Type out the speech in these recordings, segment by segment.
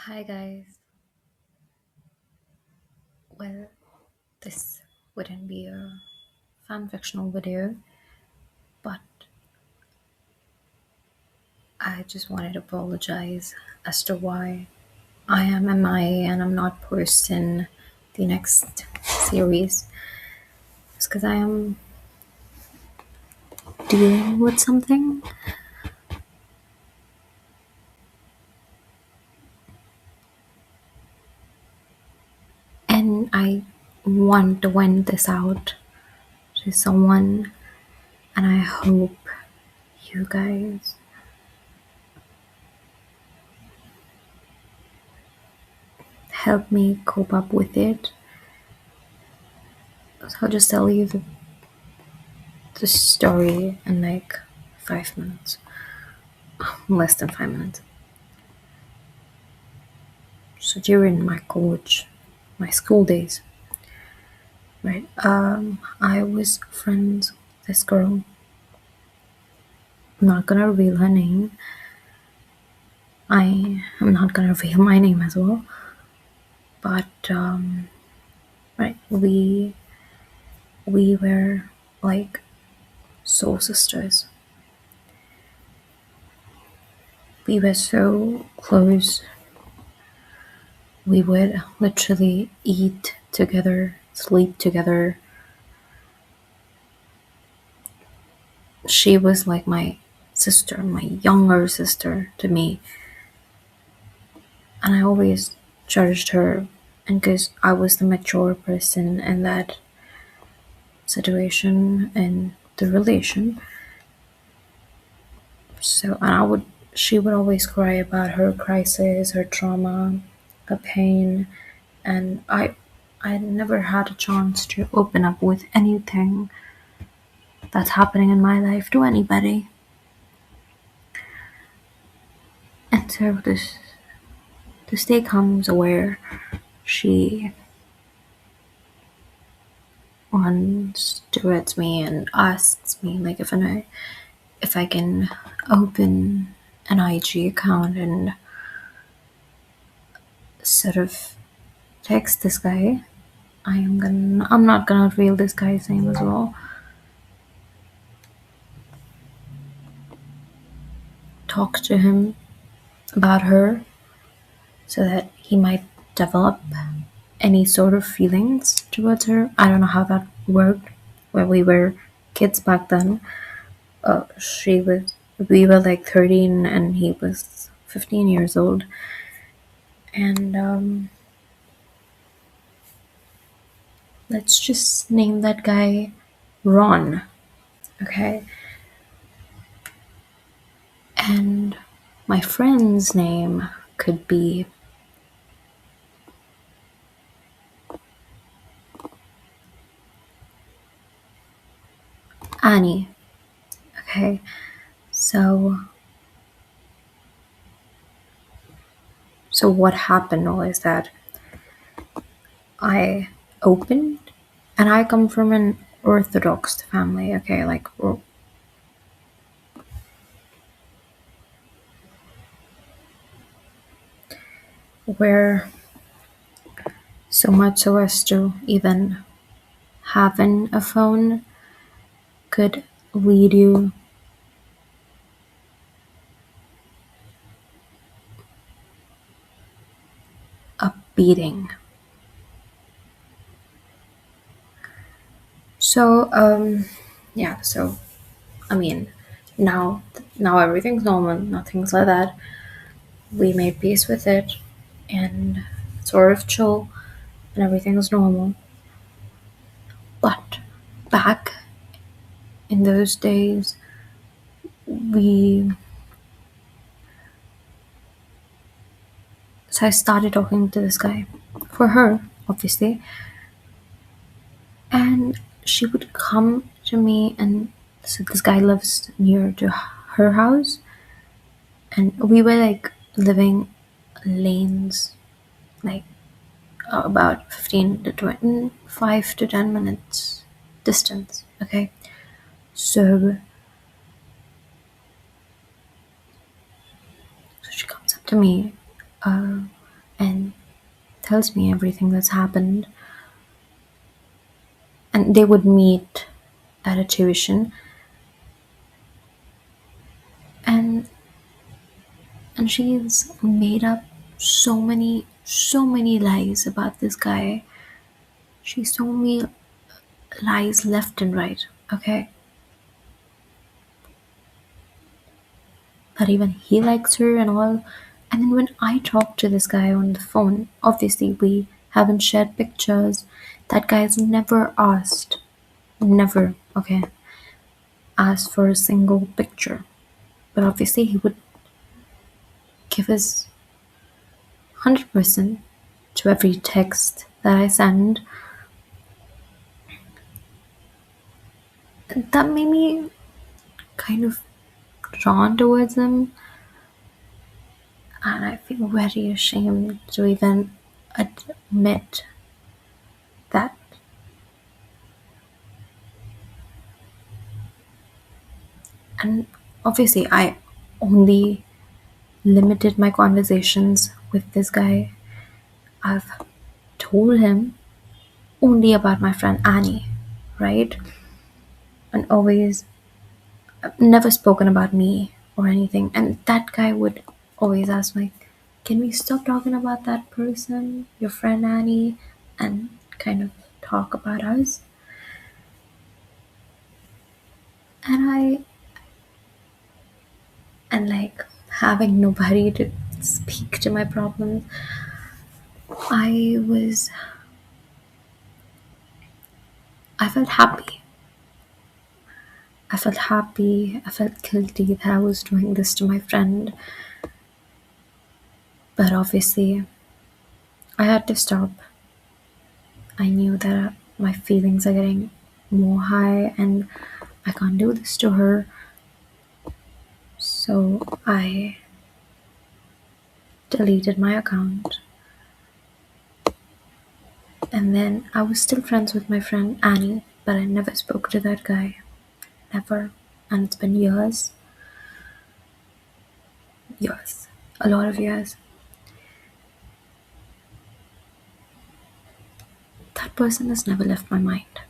Hi guys. Well, this wouldn't be a fan fictional video, but I just wanted to apologize as to why I am MIA and I'm not posting the next series. It's because I am dealing with something, and I want to vent this out to someone, and I hope you guys help me cope up with it. So I'll just tell you the story in like 5 minutes. Less than 5 minutes. So during my school days, right? I was friends with this girl. I'm not gonna reveal her name. I am not gonna reveal my name as well. But right, we were like soul sisters. We were so close. We would literally eat together, sleep together. She was like my sister, my younger sister to me, and I always cherished her. And because I was the mature person in that situation and the relation, so she would always cry about her crisis, her trauma, her pain, and I never had a chance to open up with anything that's happening in my life to anybody. And so this day comes where she runs towards me and asks me like if I can open an IG account and sort of text this guy. I'm not gonna reveal this guy's name as well. Talk to him about her so that he might develop any sort of feelings towards her. I don't know how that worked when we were kids back then. We were like 13 and he was 15 years old. And let's just name that guy Ron, okay? And my friend's name could be Annie, okay? So what happened was that I opened, and I come from an Orthodox family, okay? Like, where so much so as to even having a phone could lead you a beating. So, yeah, so, I mean, now everything's normal, nothing's like that. We made peace with it, and sort of chill, and everything's normal. But back in those days, we so I started talking to this guy for her, obviously, and she would come to me, and so this guy lives near to her house, and we were like living lanes, like about 15 to 25 to 10 minutes distance, okay? So she comes up to me, and tells me everything that's happened. And they would meet at a tuition, and she's made up so many lies about this guy. She told me lies left and right, okay? That even he likes her and all. And then when I talk to this guy on the phone, obviously we haven't shared pictures. That guy's never asked, never, okay, asked for a single picture. But obviously he would give his 100% to every text that I send. And that made me kind of drawn towards him, and I feel very ashamed to even admit that. And obviously, I only limited my conversations with this guy. I've told him only about my friend Annie, right? And always never spoken about me or anything. And that guy would always ask me, can we stop talking about that person, your friend Annie, and kind of talk about us? And like having nobody to speak to my problems, I was, I felt happy. I felt happy. I felt guilty that I was doing this to my friend. But obviously, I had to stop. I knew that my feelings are getting more high and I can't do this to her. So I deleted my account. And then I was still friends with my friend Annie, but I never spoke to that guy. Never. And it's been years. Years. A lot of years. That person has never left my mind.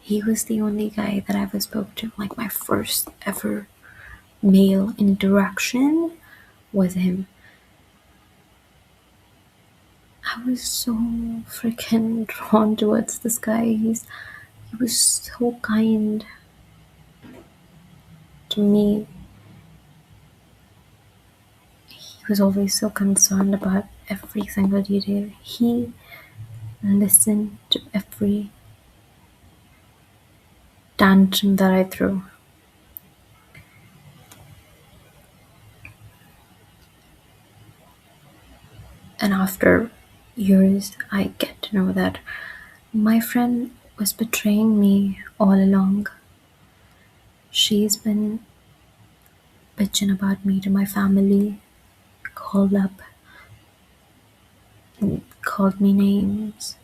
He was the only guy that I ever spoke to. Like my first ever male interaction was him. I was so freaking drawn towards this guy. He was so kind to me. He was always so concerned about every single detail. He listened to every tantrum that I threw. And after years, I get to know that my friend was betraying me all along. She's been bitching about me to my family, called up and called me names,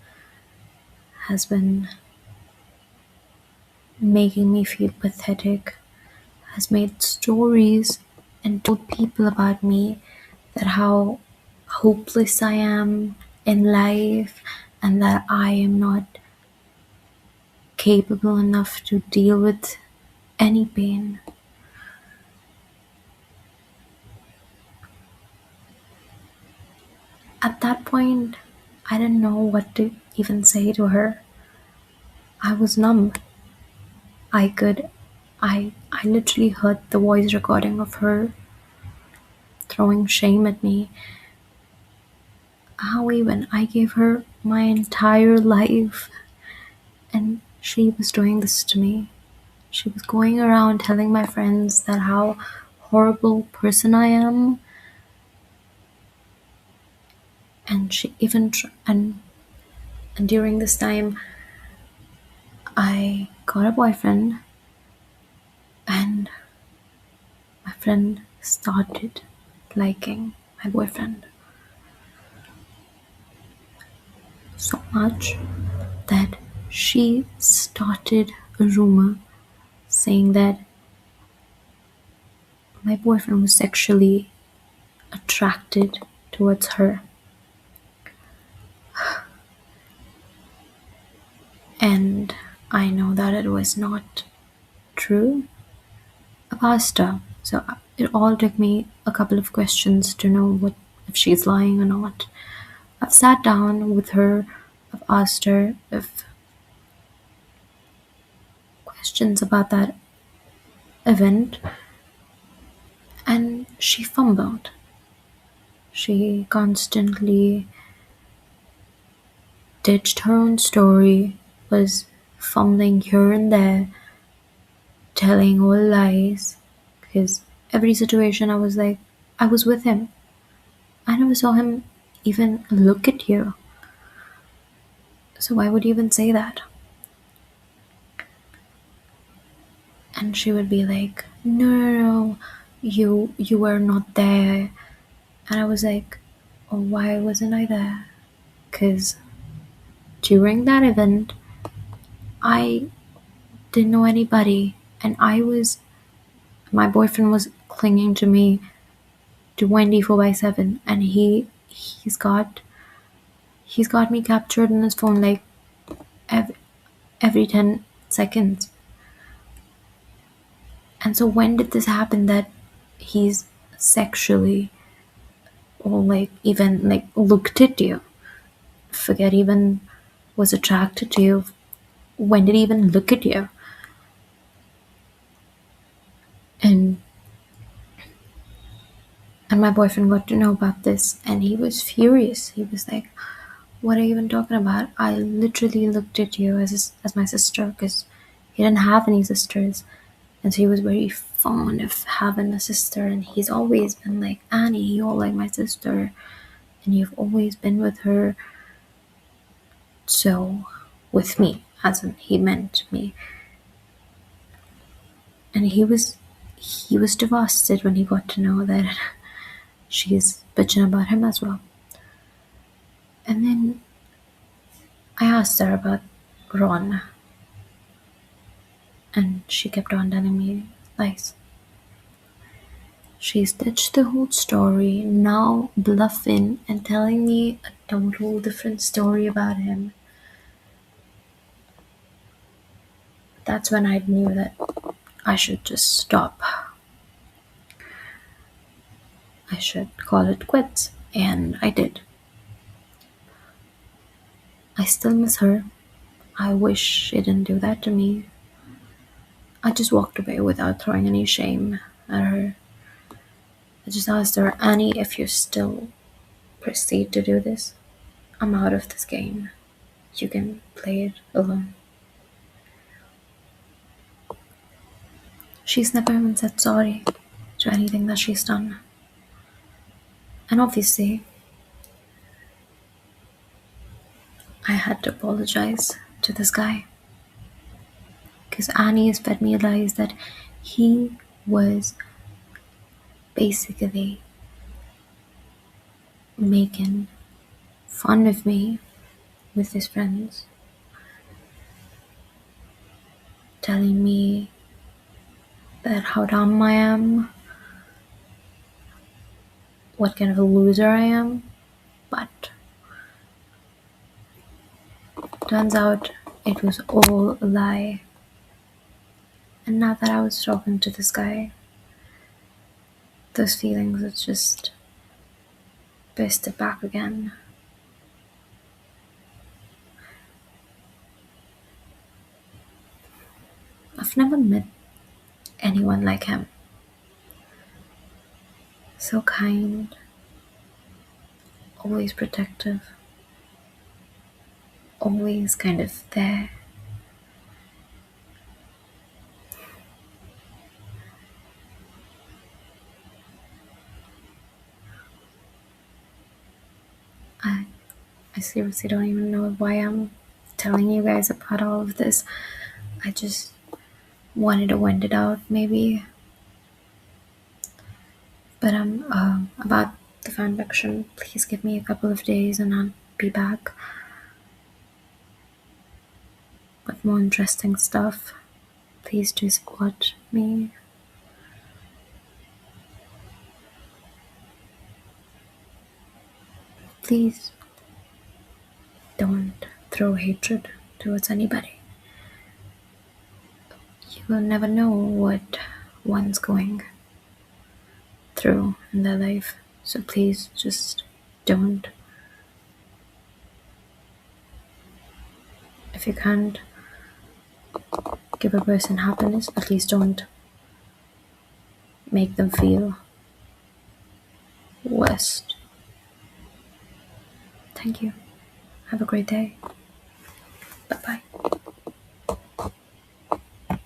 has been making me feel pathetic, has made stories and told people about me that how hopeless I am in life and that I am not capable enough to deal with any pain. At that point, I didn't know what to even say to her. I was numb. I literally heard the voice recording of her throwing shame at me. How even I gave her my entire life and she was doing this to me. She was going around telling my friends that how horrible person I am, and she even and during this time I got a boyfriend, and my friend started liking my boyfriend so much that she started a rumor saying that my boyfriend was sexually attracted towards her. And I know that it was not true, a pasta. So it all took me a couple of questions to know what if she's lying or not. I've sat down with her, I've asked her if questions about that event, and she fumbled. She constantly ditched her own story, was fumbling here and there, telling all lies. Because every situation I was like, I was with him. I never saw him even look at you. So why would you even say that? And she would be like, no, no, no, you were not there. And I was like, oh, why wasn't I there? Because during that event, I didn't know anybody, and my boyfriend was clinging to me 24/7, and he's got me captured in his phone like every, every 10 seconds. And so when did this happen that he's sexually or like even like looked at you? Forget even was attracted to you. When did he even look at you? And and my boyfriend got to know about this, and he was furious. He was like, "What are you even talking about? I literally looked at you as my sister because he didn't have any sisters, and so he was very fond of having a sister. And he's always been like, Annie, you're like my sister, and you've always been with her. So, with me, as in he meant me." And he was devastated when he got to know that she's bitching about him as well. And then I asked her about Ron, and she kept on telling me lies. She's ditched the whole story, now bluffing and telling me a total different story about him. That's when I knew that I should just stop. I should call it quits. And I did. I still miss her. I wish she didn't do that to me. I just walked away without throwing any shame at her. I just asked her, Annie, if you still proceed to do this, I'm out of this game. You can play it alone. She's never even said sorry to anything that she's done. And obviously, I had to apologize to this guy because Annie has fed me lies that he was basically making fun of me with his friends, telling me that how dumb I am, what kind of a loser I am. But turns out it was all a lie. And now that I was talking to this guy, those feelings are just bursted back again. I've never met anyone like him. So kind, always protective, always kind of there. I, I seriously don't even know why I'm telling you guys about all of this. I just wanted to wind it out, maybe. But about the fan fiction. Please give me a couple of days and I'll be back with more interesting stuff. Please do support me. Please don't throw hatred towards anybody. will never know what one's going through in their life. So please just don't. If you can't give a person happiness, at least don't make them feel worst. Thank you. Have a great day. Bye bye.